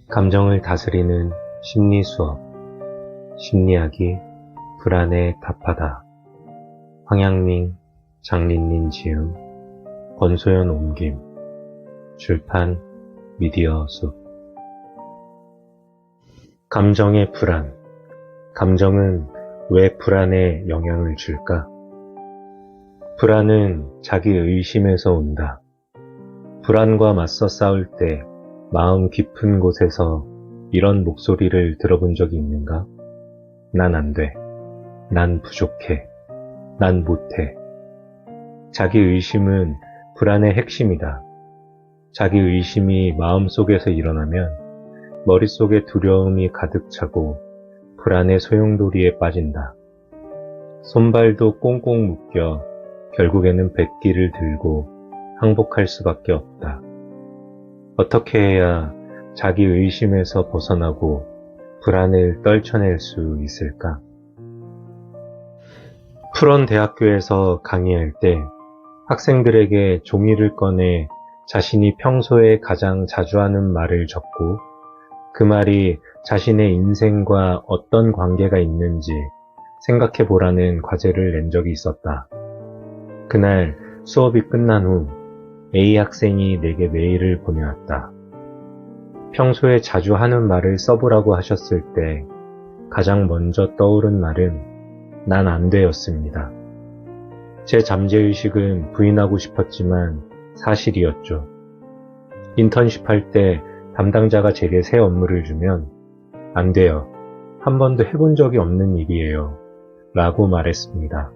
감정을 다스리는 심리 수업, 심리학이 불안에 답하다. 황양민, 장린린 지음, 권소연 옮김, 출판 미디어숲. 감정의 불안. 감정은 왜 불안에 영향을 줄까? 불안은 자기 의심에서 온다. 불안과 맞서 싸울 때 마음 깊은 곳에서 이런 목소리를 들어본 적이 있는가? 난 안 돼. 난 부족해. 난 못해. 자기 의심은 불안의 핵심이다. 자기 의심이 마음속에서 일어나면 머릿속에 두려움이 가득 차고 불안의 소용돌이에 빠진다. 손발도 꽁꽁 묶여 결국에는 백기를 들고 항복할 수밖에 없다. 어떻게 해야 자기 의심에서 벗어나고 불안을 떨쳐낼 수 있을까? 풀원 대학교에서 강의할 때 학생들에게 종이를 꺼내 자신이 평소에 가장 자주 하는 말을 적고 그 말이 자신의 인생과 어떤 관계가 있는지 생각해 보라는 과제를 낸 적이 있었다. 그날 수업이 끝난 후 A 학생이 내게 메일을 보내왔다. 평소에 자주 하는 말을 써보라고 하셨을 때 가장 먼저 떠오른 말은 난 안 돼였습니다. 제 잠재의식은 부인하고 싶었지만 사실이었죠. 인턴십 할 때 담당자가 제게 새 업무를 주면 안 돼요. 한 번도 해본 적이 없는 일이에요. 라고 말했습니다.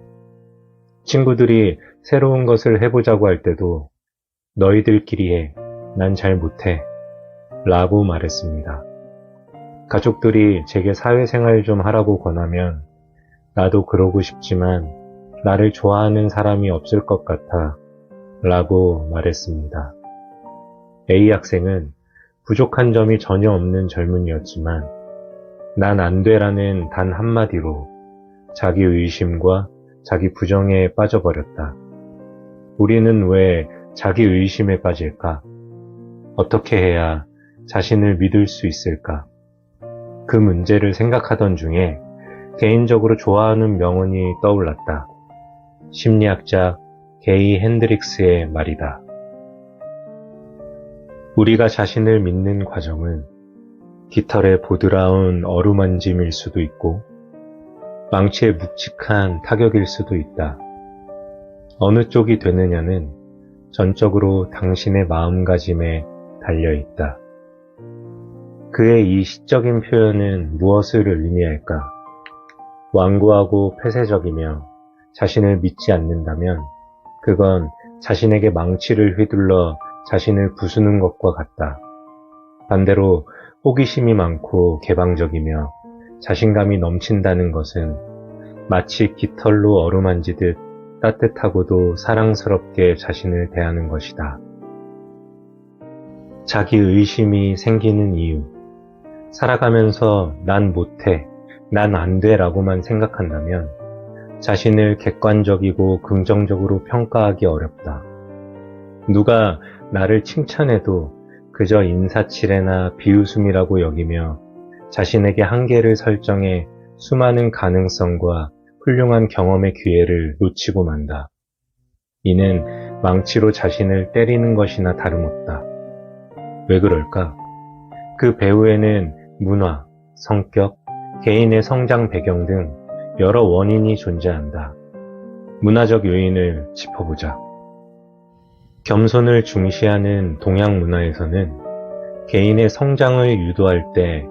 친구들이 새로운 것을 해보자고 할 때도 너희들끼리 해. 난 잘 못해. 라고 말했습니다. 가족들이 제게 사회생활 좀 하라고 권하면 나도 그러고 싶지만 나를 좋아하는 사람이 없을 것 같아. 라고 말했습니다. A 학생은 부족한 점이 전혀 없는 젊은이였지만 난 안 돼라는 단 한마디로 자기 의심과 자기 부정에 빠져버렸다. 우리는 왜 자기 의심에 빠질까? 어떻게 해야 자신을 믿을 수 있을까? 그 문제를 생각하던 중에 개인적으로 좋아하는 명언이 떠올랐다. 심리학자 게이 핸드릭스의 말이다. 우리가 자신을 믿는 과정은 깃털의 보드라운 어루만짐일 수도 있고 망치의 묵직한 타격일 수도 있다. 어느 쪽이 되느냐는 전적으로 당신의 마음가짐에 달려있다. 그의 이 시적인 표현은 무엇을 의미할까? 완고하고 폐쇄적이며 자신을 믿지 않는다면 그건 자신에게 망치를 휘둘러 자신을 부수는 것과 같다. 반대로 호기심이 많고 개방적이며 자신감이 넘친다는 것은 마치 깃털로 어루만지듯 따뜻하고도 사랑스럽게 자신을 대하는 것이다. 자기 의심이 생기는 이유. 살아가면서 난 못해, 난 안 돼 라고만 생각한다면 자신을 객관적이고 긍정적으로 평가하기 어렵다. 누가 나를 칭찬해도 그저 인사치레나 비웃음이라고 여기며 자신에게 한계를 설정해 수많은 가능성과 훌륭한 경험의 기회를 놓치고 만다. 이는 망치로 자신을 때리는 것이나 다름없다. 왜 그럴까? 그 배후에는 문화, 성격, 개인의 성장 배경 등 여러 원인이 존재한다. 문화적 요인을 짚어보자. 겸손을 중시하는 동양 문화에서는 개인의 성장을 유도할 때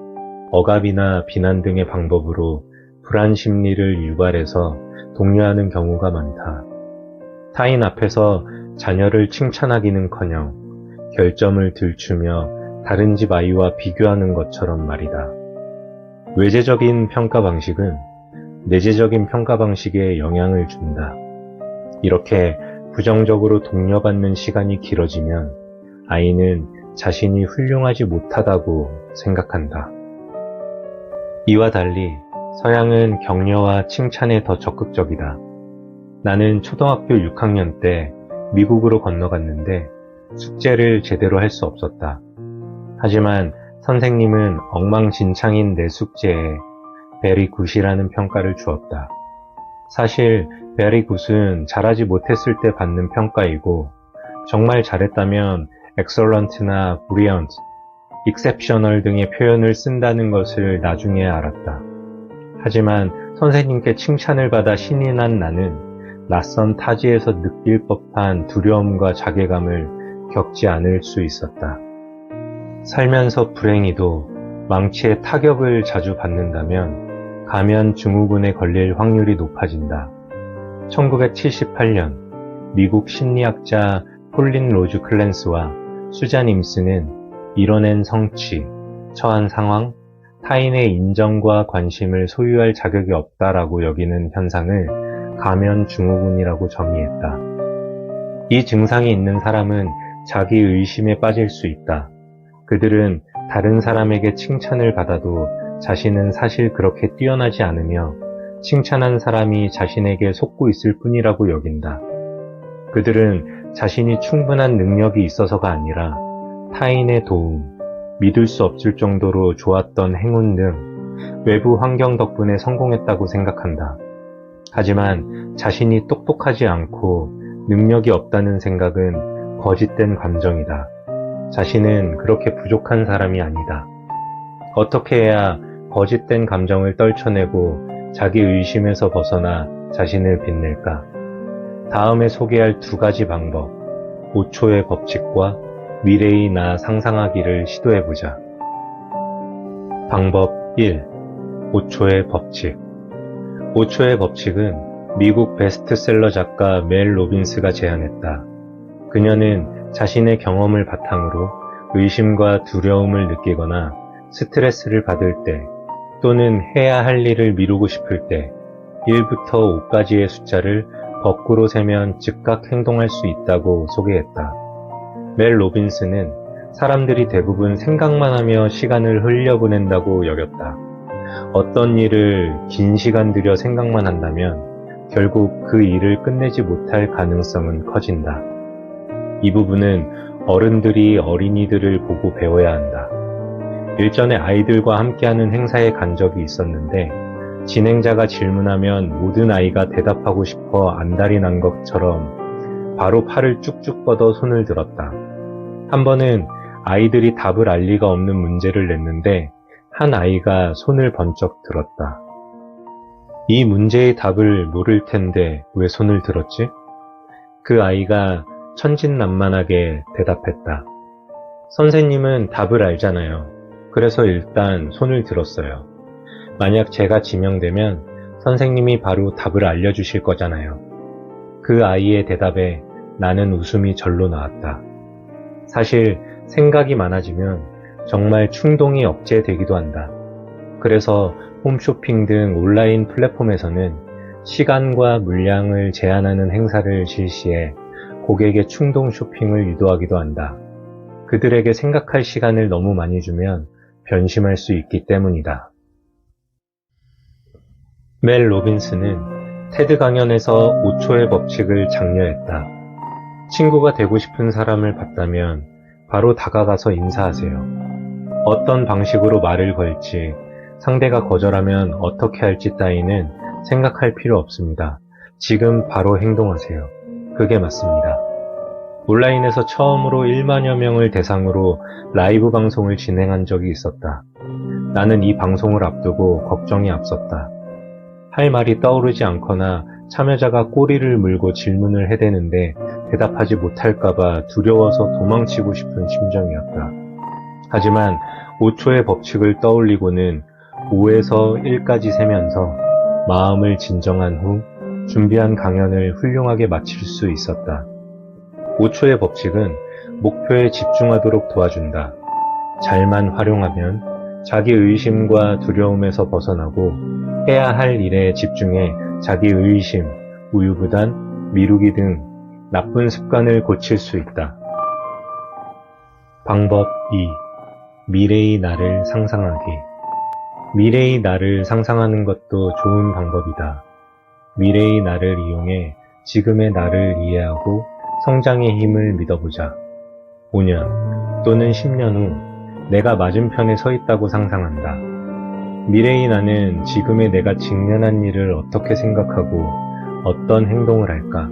억압이나 비난 등의 방법으로 불안 심리를 유발해서 독려하는 경우가 많다. 타인 앞에서 자녀를 칭찬하기는커녕 결점을 들추며 다른 집 아이와 비교하는 것처럼 말이다. 외재적인 평가 방식은 내재적인 평가 방식에 영향을 준다. 이렇게 부정적으로 독려받는 시간이 길어지면 아이는 자신이 훌륭하지 못하다고 생각한다. 이와 달리 서양은 격려와 칭찬에 더 적극적이다. 나는 초등학교 6학년 때 미국으로 건너갔는데 숙제를 제대로 할 수 없었다. 하지만 선생님은 엉망진창인 내 숙제에 베리 굿이라는 평가를 주었다. 사실 베리 굿은 잘하지 못했을 때 받는 평가이고 정말 잘했다면 excellent나 brilliant, exceptional 등의 표현을 쓴다는 것을 나중에 알았다. 하지만 선생님께 칭찬을 받아 신이 난 나는 낯선 타지에서 느낄 법한 두려움과 자괴감을 겪지 않을 수 있었다. 살면서 불행히도 망치의 타격을 자주 받는다면 가면 증후군에 걸릴 확률이 높아진다. 1978년 미국 심리학자 폴린 로즈 클랜스와 수잔 임스는 이뤄낸 성취, 처한 상황, 타인의 인정과 관심을 소유할 자격이 없다라고 여기는 현상을 가면 증후군이라고 정의했다. 이 증상이 있는 사람은 자기 의심에 빠질 수 있다. 그들은 다른 사람에게 칭찬을 받아도 자신은 사실 그렇게 뛰어나지 않으며 칭찬한 사람이 자신에게 속고 있을 뿐이라고 여긴다. 그들은 자신이 충분한 능력이 있어서가 아니라 타인의 도움, 믿을 수 없을 정도로 좋았던 행운 등 외부 환경 덕분에 성공했다고 생각한다. 하지만 자신이 똑똑하지 않고 능력이 없다는 생각은 거짓된 감정이다. 자신은 그렇게 부족한 사람이 아니다. 어떻게 해야 거짓된 감정을 떨쳐내고 자기 의심에서 벗어나 자신을 빛낼까? 다음에 소개할 두 가지 방법, 5초의 법칙과 미래의 나 상상하기를 시도해보자. 방법 1. 5초의 법칙. 5초의 법칙은 미국 베스트셀러 작가 멜 로빈스가 제안했다. 그녀는 자신의 경험을 바탕으로 의심과 두려움을 느끼거나 스트레스를 받을 때 또는 해야 할 일을 미루고 싶을 때 1부터 5까지의 숫자를 거꾸로 세면 즉각 행동할 수 있다고 소개했다. 멜 로빈스는 사람들이 대부분 생각만 하며 시간을 흘려보낸다고 여겼다. 어떤 일을 긴 시간 들여 생각만 한다면 결국 그 일을 끝내지 못할 가능성은 커진다. 이 부분은 어른들이 어린이들을 보고 배워야 한다. 일전에 아이들과 함께하는 행사에 간 적이 있었는데 진행자가 질문하면 모든 아이가 대답하고 싶어 안달이 난 것처럼 바로 팔을 쭉쭉 뻗어 손을 들었다. 한 번은 아이들이 답을 알 리가 없는 문제를 냈는데 한 아이가 손을 번쩍 들었다. 이 문제의 답을 모를 텐데 왜 손을 들었지? 그 아이가 천진난만하게 대답했다. 선생님은 답을 알잖아요. 그래서 일단 손을 들었어요. 만약 제가 지명되면 선생님이 바로 답을 알려주실 거잖아요. 그 아이의 대답에 나는 웃음이 절로 나왔다. 사실 생각이 많아지면 정말 충동이 억제되기도 한다. 그래서 홈쇼핑 등 온라인 플랫폼에서는 시간과 물량을 제한하는 행사를 실시해 고객의 충동 쇼핑을 유도하기도 한다. 그들에게 생각할 시간을 너무 많이 주면 변심할 수 있기 때문이다. 멜 로빈스는 테드 강연에서 5초의 법칙을 장려했다. 친구가 되고 싶은 사람을 봤다면 바로 다가가서 인사하세요. 어떤 방식으로 말을 걸지, 상대가 거절하면 어떻게 할지 따위는 생각할 필요 없습니다. 지금 바로 행동하세요. 그게 맞습니다. 온라인에서 처음으로 1만여 명을 대상으로 라이브 방송을 진행한 적이 있었다. 나는 이 방송을 앞두고 걱정이 앞섰다. 할 말이 떠오르지 않거나 참여자가 꼬리를 물고 질문을 해대는데 대답하지 못할까봐 두려워서 도망치고 싶은 심정이었다. 하지만 5초의 법칙을 떠올리고는 5에서 1까지 세면서 마음을 진정한 후 준비한 강연을 훌륭하게 마칠 수 있었다. 5초의 법칙은 목표에 집중하도록 도와준다. 잘만 활용하면 자기 의심과 두려움에서 벗어나고 해야 할 일에 집중해 자기 의심, 우유부단, 미루기 등 나쁜 습관을 고칠 수 있다. 방법 2. 미래의 나를 상상하기. 미래의 나를 상상하는 것도 좋은 방법이다. 미래의 나를 이용해 지금의 나를 이해하고 성장의 힘을 믿어보자. 5년 또는 10년 후 내가 맞은편에 서 있다고 상상한다. 미래의 나는 지금의 내가 직면한 일을 어떻게 생각하고 어떤 행동을 할까?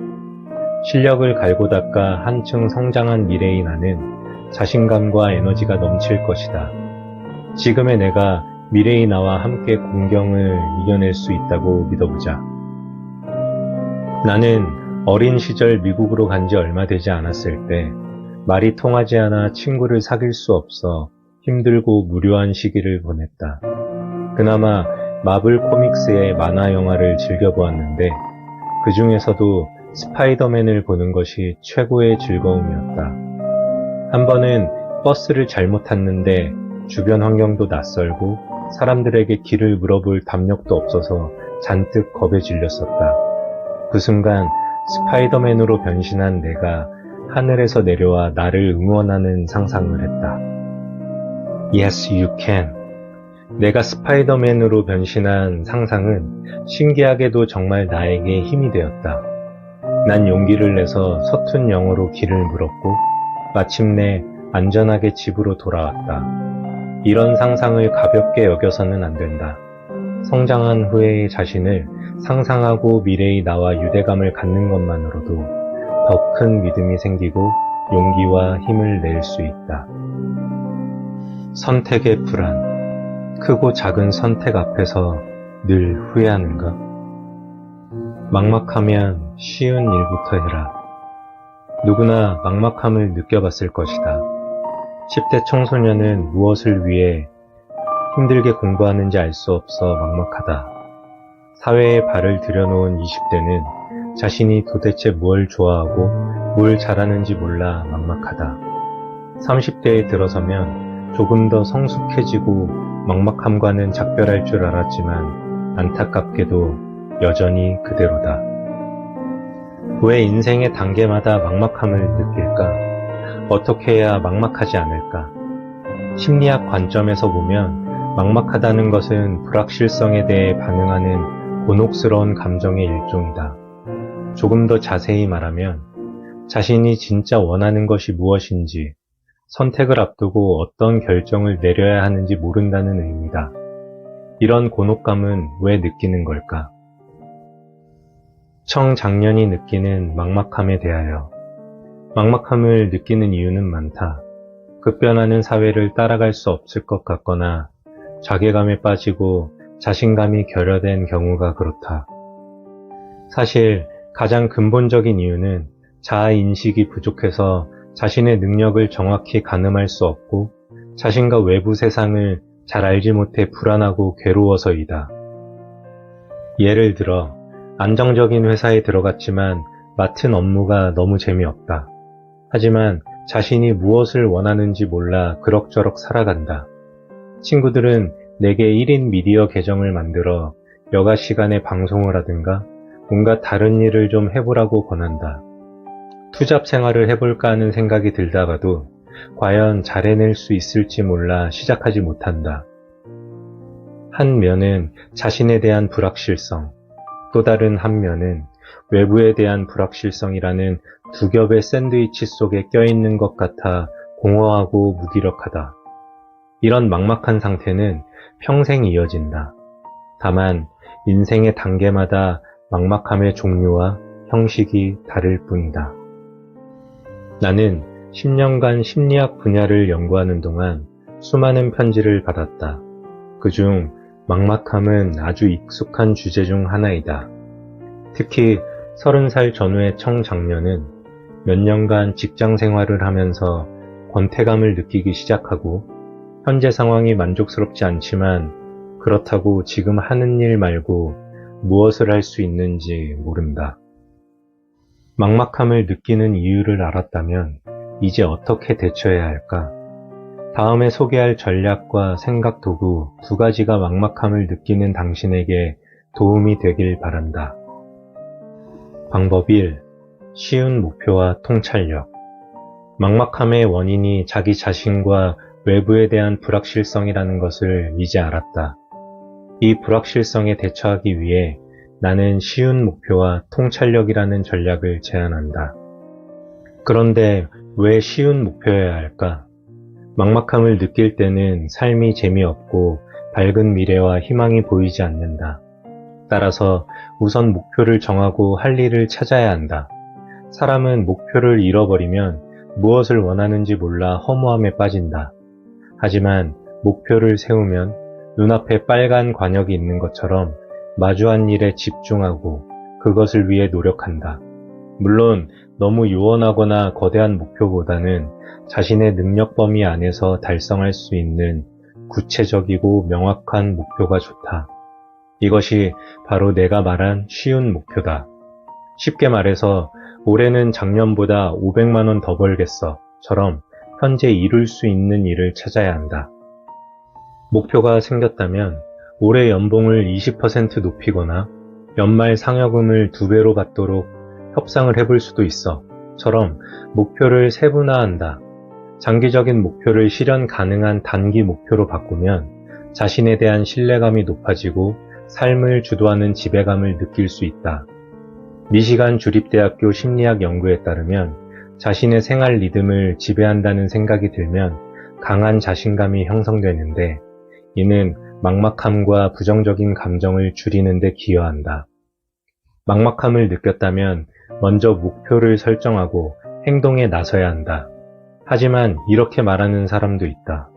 실력을 갈고 닦아 한층 성장한 미래의 나는 자신감과 에너지가 넘칠 것이다. 지금의 내가 미래의 나와 함께 공경을 이겨낼 수 있다고 믿어보자. 나는 어린 시절 미국으로 간 지 얼마 되지 않았을 때 말이 통하지 않아 친구를 사귈 수 없어 힘들고 무료한 시기를 보냈다. 그나마 마블 코믹스의 만화 영화를 즐겨보았는데 그 중에서도 스파이더맨을 보는 것이 최고의 즐거움이었다. 한 번은 버스를 잘못 탔는데 주변 환경도 낯설고 사람들에게 길을 물어볼 담력도 없어서 잔뜩 겁에 질렸었다. 그 순간 스파이더맨으로 변신한 내가 하늘에서 내려와 나를 응원하는 상상을 했다. Yes, you can. 내가 스파이더맨으로 변신한 상상은 신기하게도 정말 나에게 힘이 되었다. 난 용기를 내서 서툰 영어로 길을 물었고 마침내 안전하게 집으로 돌아왔다. 이런 상상을 가볍게 여겨서는 안 된다. 성장한 후의 자신을 상상하고 미래의 나와 유대감을 갖는 것만으로도 더 큰 믿음이 생기고 용기와 힘을 낼 수 있다. 선택의 불안. 크고 작은 선택 앞에서 늘 후회하는가? 막막하면 쉬운 일부터 해라. 누구나 막막함을 느껴봤을 것이다. 10대 청소년은 무엇을 위해 힘들게 공부하는지 알 수 없어 막막하다. 사회에 발을 들여놓은 20대는 자신이 도대체 뭘 좋아하고 뭘 잘하는지 몰라 막막하다. 30대에 들어서면 조금 더 성숙해지고 막막함과는 작별할 줄 알았지만 안타깝게도 여전히 그대로다. 왜 인생의 단계마다 막막함을 느낄까? 어떻게 해야 막막하지 않을까? 심리학 관점에서 보면 막막하다는 것은 불확실성에 대해 반응하는 곤혹스러운 감정의 일종이다. 조금 더 자세히 말하면 자신이 진짜 원하는 것이 무엇인지, 선택을 앞두고 어떤 결정을 내려야 하는지 모른다는 의미다. 이런 곤혹감은 왜 느끼는 걸까? 청장년이 느끼는 막막함에 대하여. 막막함을 느끼는 이유는 많다. 급변하는 사회를 따라갈 수 없을 것 같거나 자괴감에 빠지고 자신감이 결여된 경우가 그렇다. 사실 가장 근본적인 이유는 자아인식이 부족해서 자신의 능력을 정확히 가늠할 수 없고 자신과 외부 세상을 잘 알지 못해 불안하고 괴로워서이다. 예를 들어 안정적인 회사에 들어갔지만 맡은 업무가 너무 재미없다. 하지만 자신이 무엇을 원하는지 몰라 그럭저럭 살아간다. 친구들은 내게 1인 미디어 계정을 만들어 여가 시간에 방송을 하든가 뭔가 다른 일을 좀 해보라고 권한다. 투잡 생활을 해볼까 하는 생각이 들다가도 과연 잘 해낼 수 있을지 몰라 시작하지 못한다. 한 면은 자신에 대한 불확실성, 또 다른 한 면은 외부에 대한 불확실성이라는 두 겹의 샌드위치 속에 껴있는 것 같아 공허하고 무기력하다. 이런 막막한 상태는 평생 이어진다. 다만 인생의 단계마다 막막함의 종류와 형식이 다를 뿐이다. 나는 10년간 심리학 분야를 연구하는 동안 수많은 편지를 받았다. 그중 막막함은 아주 익숙한 주제 중 하나이다. 특히 30살 전후의 청장년은 몇 년간 직장 생활을 하면서 권태감을 느끼기 시작하고 현재 상황이 만족스럽지 않지만 그렇다고 지금 하는 일 말고 무엇을 할 수 있는지 모른다. 막막함을 느끼는 이유를 알았다면 이제 어떻게 대처해야 할까? 다음에 소개할 전략과 생각 도구 두 가지가 막막함을 느끼는 당신에게 도움이 되길 바란다. 방법 1. 쉬운 목표와 통찰력. 막막함의 원인이 자기 자신과 외부에 대한 불확실성이라는 것을 이제 알았다. 이 불확실성에 대처하기 위해 나는 쉬운 목표와 통찰력이라는 전략을 제안한다. 그런데 왜 쉬운 목표여야 할까? 막막함을 느낄 때는 삶이 재미없고 밝은 미래와 희망이 보이지 않는다. 따라서 우선 목표를 정하고 할 일을 찾아야 한다. 사람은 목표를 잃어버리면 무엇을 원하는지 몰라 허무함에 빠진다. 하지만 목표를 세우면 눈앞에 빨간 관역이 있는 것처럼 마주한 일에 집중하고 그것을 위해 노력한다. 물론 너무 요원하거나 거대한 목표보다는 자신의 능력 범위 안에서 달성할 수 있는 구체적이고 명확한 목표가 좋다. 이것이 바로 내가 말한 쉬운 목표다. 쉽게 말해서 올해는 작년보다 500만 원 더 벌겠어 처럼 현재 이룰 수 있는 일을 찾아야 한다. 목표가 생겼다면 올해 연봉을 20% 높이거나 연말 상여금을 2배로 받도록 협상을 해볼 수도 있어 처럼 목표를 세분화한다. 장기적인 목표를 실현 가능한 단기 목표로 바꾸면 자신에 대한 신뢰감이 높아지고 삶을 주도하는 지배감을 느낄 수 있다. 미시간 주립대학교 심리학 연구에 따르면 자신의 생활 리듬을 지배한다는 생각이 들면 강한 자신감이 형성되는데 이는 막막함과 부정적인 감정을 줄이는 데 기여한다. 막막함을 느꼈다면 먼저 목표를 설정하고 행동에 나서야 한다. 하지만 이렇게 말하는 사람도 있다.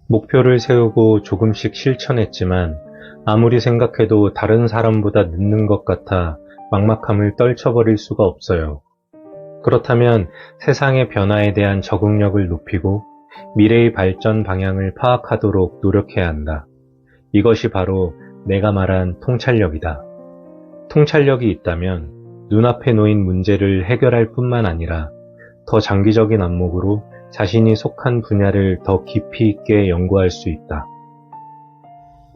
목표를 세우고 조금씩 실천했지만 아무리 생각해도 다른 사람보다 늦는 것 같아 막막함을 떨쳐버릴 수가 없어요. 그렇다면 세상의 변화에 대한 적응력을 높이고 미래의 발전 방향을 파악하도록 노력해야 한다. 이것이 바로 내가 말한 통찰력이다. 통찰력이 있다면 눈앞에 놓인 문제를 해결할 뿐만 아니라 더 장기적인 안목으로 자신이 속한 분야를 더 깊이 있게 연구할 수 있다.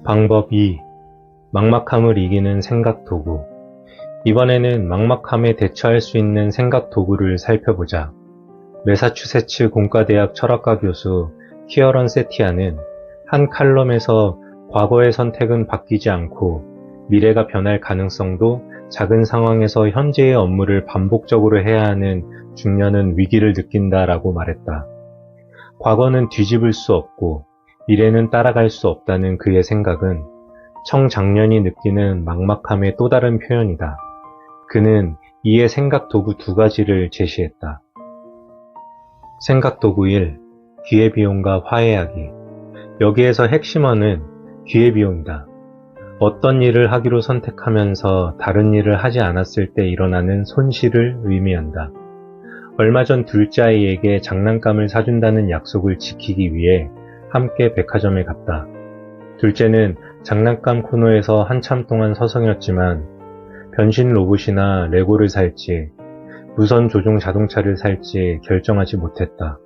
방법 2. 막막함을 이기는 생각 도구. 이번에는 막막함에 대처할 수 있는 생각 도구를 살펴보자. 매사추세츠 공과대학 철학과 교수 키어런 세티아는 한 칼럼에서 과거의 선택은 바뀌지 않고 미래가 변할 가능성도 작은 상황에서 현재의 업무를 반복적으로 해야 하는 중년은 위기를 느낀다라고 말했다. 과거는 뒤집을 수 없고 미래는 따라갈 수 없다는 그의 생각은 청장년이 느끼는 막막함의 또 다른 표현이다. 그는 이에 생각 도구 2가지를 제시했다. 생각 도구 1. 기회비용과 화해하기. 여기에서 핵심어는 기회비용이다. 어떤 일을 하기로 선택하면서 다른 일을 하지 않았을 때 일어나는 손실을 의미한다. 얼마 전 둘째 아이에게 장난감을 사준다는 약속을 지키기 위해 함께 백화점에 갔다. 둘째는 장난감 코너에서 한참 동안 서성였지만 변신 로봇이나 레고를 살지 무선 조종 자동차를 살지 결정하지 못했다.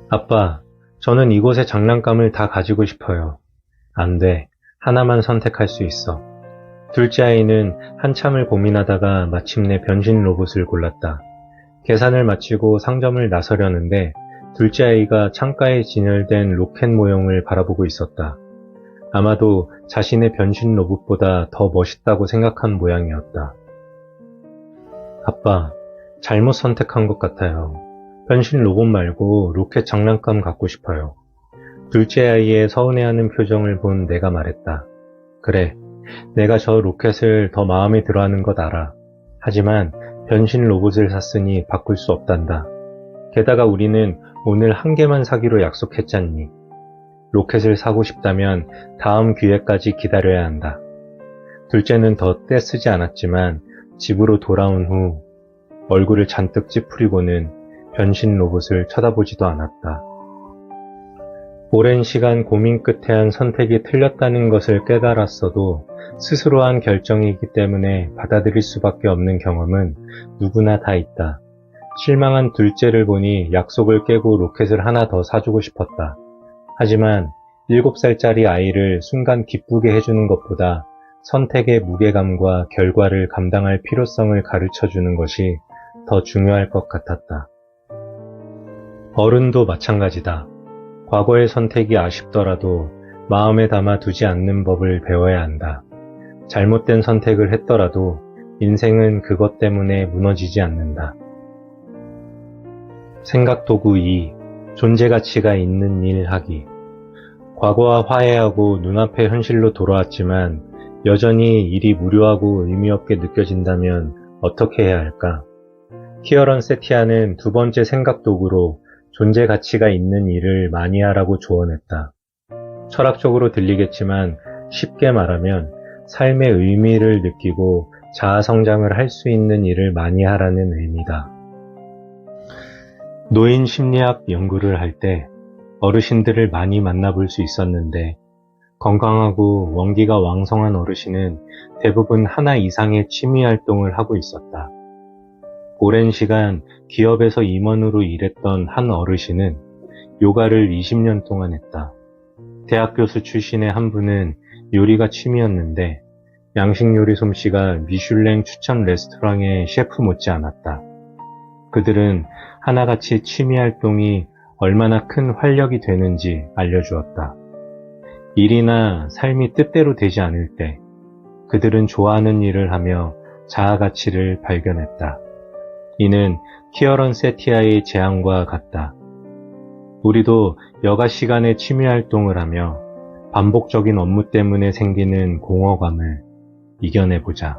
아빠, 저는 이곳의 장난감을 다 가지고 싶어요. 안 돼. 하나만 선택할 수 있어. 둘째 아이는 한참을 고민하다가 마침내 변신 로봇을 골랐다. 계산을 마치고 상점을 나서려는데 둘째 아이가 창가에 진열된 로켓 모형을 바라보고 있었다. 아마도 자신의 변신 로봇보다 더 멋있다고 생각한 모양이었다. 아빠, 잘못 선택한 것 같아요. 변신 로봇 말고 로켓 장난감 갖고 싶어요. 둘째 아이의 서운해하는 표정을 본 내가 말했다. 그래, 내가 저 로켓을 더 마음에 들어하는 것 알아. 하지만 변신 로봇을 샀으니 바꿀 수 없단다. 게다가 우리는 오늘 한 개만 사기로 약속했잖니. 로켓을 사고 싶다면 다음 기회까지 기다려야 한다. 둘째는 더 떼쓰지 않았지만 집으로 돌아온 후 얼굴을 잔뜩 찌푸리고는 변신 로봇을 쳐다보지도 않았다. 오랜 시간 고민 끝에 한 선택이 틀렸다는 것을 깨달았어도 스스로 한 결정이기 때문에 받아들일 수밖에 없는 경험은 누구나 다 있다. 실망한 둘째를 보니 약속을 깨고 로켓을 하나 더 사주고 싶었다. 하지만 7살짜리 아이를 순간 기쁘게 해주는 것보다 선택의 무게감과 결과를 감당할 필요성을 가르쳐주는 것이 더 중요할 것 같았다. 어른도 마찬가지다. 과거의 선택이 아쉽더라도 마음에 담아 두지 않는 법을 배워야 한다. 잘못된 선택을 했더라도 인생은 그것 때문에 무너지지 않는다. 생각 도구 2. 존재 가치가 있는 일 하기. 과거와 화해하고 눈앞의 현실로 돌아왔지만 여전히 일이 무료하고 의미 없게 느껴진다면 어떻게 해야 할까? 키어런 세티아는 두 번째 생각 도구로 존재 가치가 있는 일을 많이 하라고 조언했다. 철학적으로 들리겠지만 쉽게 말하면 삶의 의미를 느끼고 자아 성장을 할 수 있는 일을 많이 하라는 의미다. 노인 심리학 연구를 할 때 어르신들을 많이 만나볼 수 있었는데 건강하고 원기가 왕성한 어르신은 대부분 하나 이상의 취미 활동을 하고 있었다. 오랜 시간 기업에서 임원으로 일했던 한 어르신은 요가를 20년 동안 했다. 대학 교수 출신의 한 분은 요리가 취미였는데 양식 요리 솜씨가 미슐랭 추천 레스토랑의 셰프 못지 않았다. 그들은 하나같이 취미 활동이 얼마나 큰 활력이 되는지 알려주었다. 일이나 삶이 뜻대로 되지 않을 때 그들은 좋아하는 일을 하며 자아 가치를 발견했다. 이는 키어런 세티아의 제안과 같다. 우리도 여가 시간에 취미 활동을 하며 반복적인 업무 때문에 생기는 공허감을 이겨내보자.